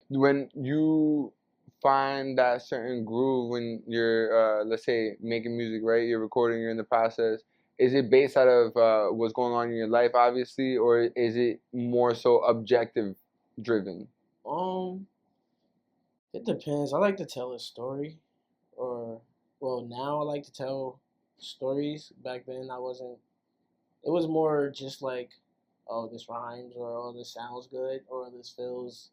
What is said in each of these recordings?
when you find that certain groove when you're, let's say, making music, right? You're recording, you're in the process. Is it based out of what's going on in your life, obviously, or is it more so objective driven? Um, it depends. I like to tell a story, or well, now I like to tell stories. Back then, I wasn't. It was more just like, oh, this rhymes, or oh, this sounds good, or this feels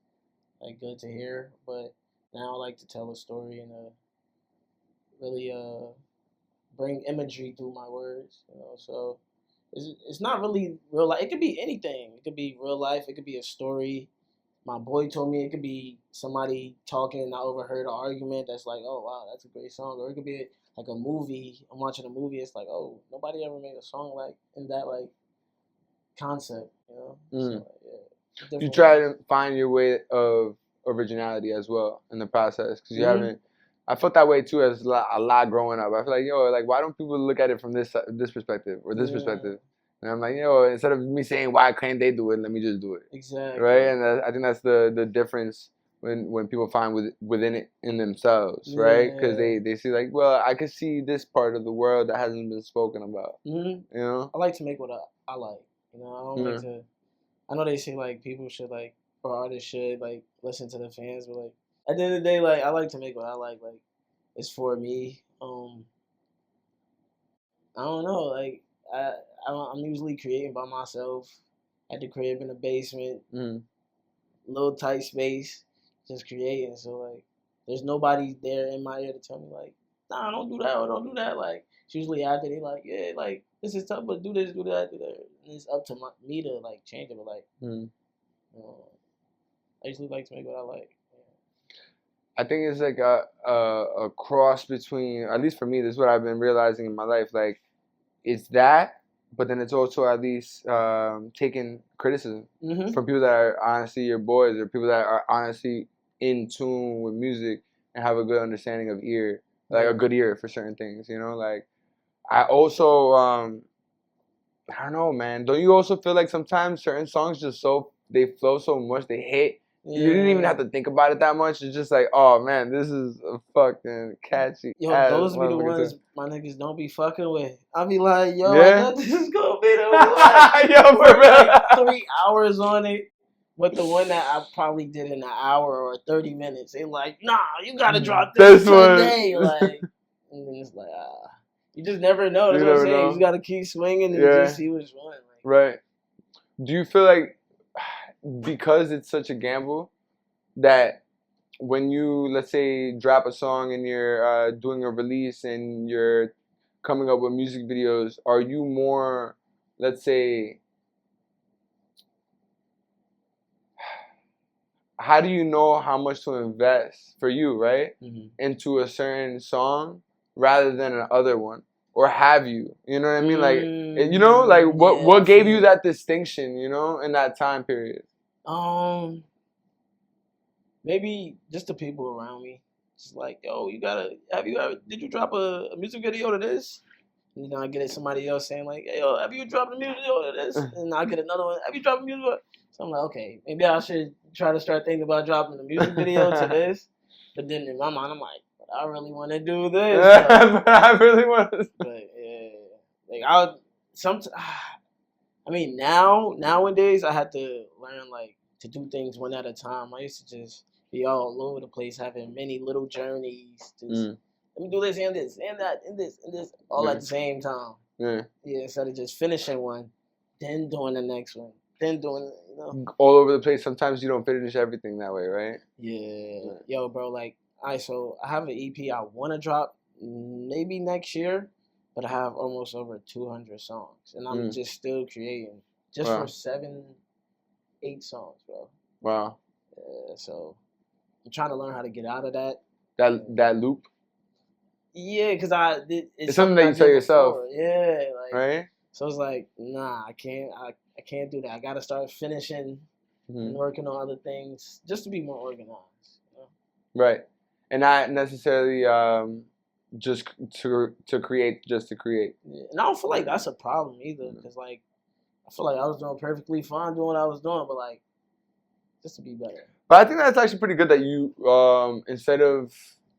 like good to hear. But now I like to tell a story and really bring imagery through my words. So it's not really real life. It could be anything. It could be real life. It could be a story. My boy told me it could be somebody talking and I overheard an argument that's like, oh wow, that's a great song. Or it could be like a movie. I'm watching a movie. It's like, oh, nobody ever made a song like in that like concept. So yeah. You try to find your way of originality as well in the process because you haven't. I felt that way too as a lot growing up. I feel like, like why don't people look at it from this perspective or this perspective? And I'm like, instead of me saying why can't they do it, let me just do it. Exactly. Right, and I think that's the difference when people find within it in themselves, right? Because they see like, well, I could see this part of the world that hasn't been spoken about. I like to make what I like. I don't like to. I know they say like people should like or artists should like listen to the fans, but like at the end of the day, like I like to make what I like. Like it's for me. I don't know. Like I'm usually creating by myself at the crib in the basement, little tight space, just creating. So like, there's nobody there in my ear to tell me like, nah, don't do that or don't do that. Like it's usually after they like, yeah, like this is tough, but do this, do that, do that. And it's up to me to like change it. But like, I usually like to make what I like. I think it's like a cross between, at least for me, this is what I've been realizing in my life. Like, it's that, but then it's also at least taking criticism from people that are honestly your boys or people that are honestly in tune with music and have a good understanding of ear, like a good ear for certain things. Like I also, I don't know, man. Don't you also feel like sometimes certain songs they flow so much, they hit. You didn't even have to think about it that much. It's just like, oh man, this is a fucking catchy. Those be the ones my niggas don't be fucking with. I be like, yo, I thought this is gonna be the one. Yo, for real. Like 3 hours on it. But the one that I probably did in an hour or 30 minutes, they like, nah, you gotta drop this today. Like, and then it's like, you just never know. That's what I'm saying. You just gotta keep swinging and just see what's going. Right. Do you feel like because it's such a gamble that when you, let's say, drop a song and you're doing a release and you're coming up with music videos, are you more, let's say, how do you know how much to invest for you, right, into a certain song rather than another one? Or have you? You know what I mean? Like, like what gave you that distinction, in that time period? Maybe just the people around me. Just like, yo, did you drop a music video to this? And I get somebody else saying like, hey, yo, have you dropped a music video to this? And I get another one, have you dropped a music video? So I'm like, okay, maybe I should try to start thinking about dropping a music video to this. But then in my mind, I'm like, but I really want to do this. But I really want to. But yeah, like nowadays I had to learn like to do things one at a time. I used to just be all over the place, having many little journeys. Let me do this and this and that and this all at the same time. Yeah, instead of just finishing one, then doing the next one, then doing all over the place. Sometimes you don't finish everything that way, right? Yeah. Yo, bro, like, so I have an EP I want to drop maybe next year, but I have almost over 200 songs, and I'm just still creating just for 7-8 songs, bro. Wow. Yeah, so I'm trying to learn how to get out of that. That loop. Yeah, because it's something that you tell yourself. Before. Yeah, like, right. So it's like, nah, I can't do that. I gotta start finishing and working on other things just to be more organized. Right, and not necessarily just to create just to create. Yeah. And I don't feel like that's a problem either, because like I feel like I was doing perfectly fine doing what I was doing, but like just to be better. But I think that's actually pretty good that you, instead of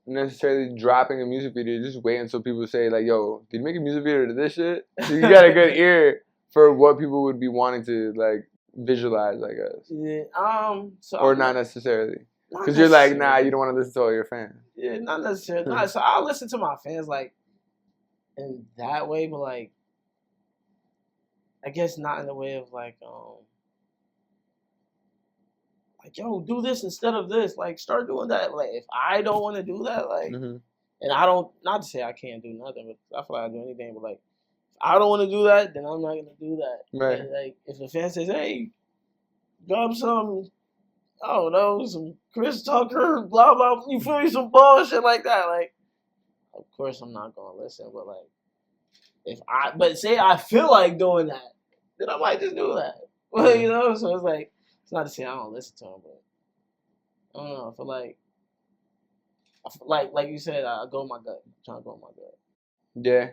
necessarily dropping a music video, just wait until people say like, "Yo, did you make a music video to this shit?" So you got a good ear for what people would be wanting to like visualize, I guess. Yeah. So or not necessarily, because you're like, nah, you don't want to listen to all your fans. Yeah, not necessarily. Nah, so I'll listen to my fans like in that way, but like I guess not in the way of like yo, do this instead of this. Like start doing that. Like if I don't want to do that, like and I don't, not to say I can't do nothing, but I feel like I do anything, but like if I don't want to do that, then I'm not gonna do that. Right. And, like if a fan says, hey, drop some, I don't know, some Chris Tucker, blah blah, you feel me, some bullshit like that, like of course I'm not gonna listen, but like but say I feel like doing that, then I might just do that. Well, you know, so it's like, it's not to say I don't listen to him, but I don't know. I feel like you said, I go with my gut. I'm trying to go with my gut. Yeah.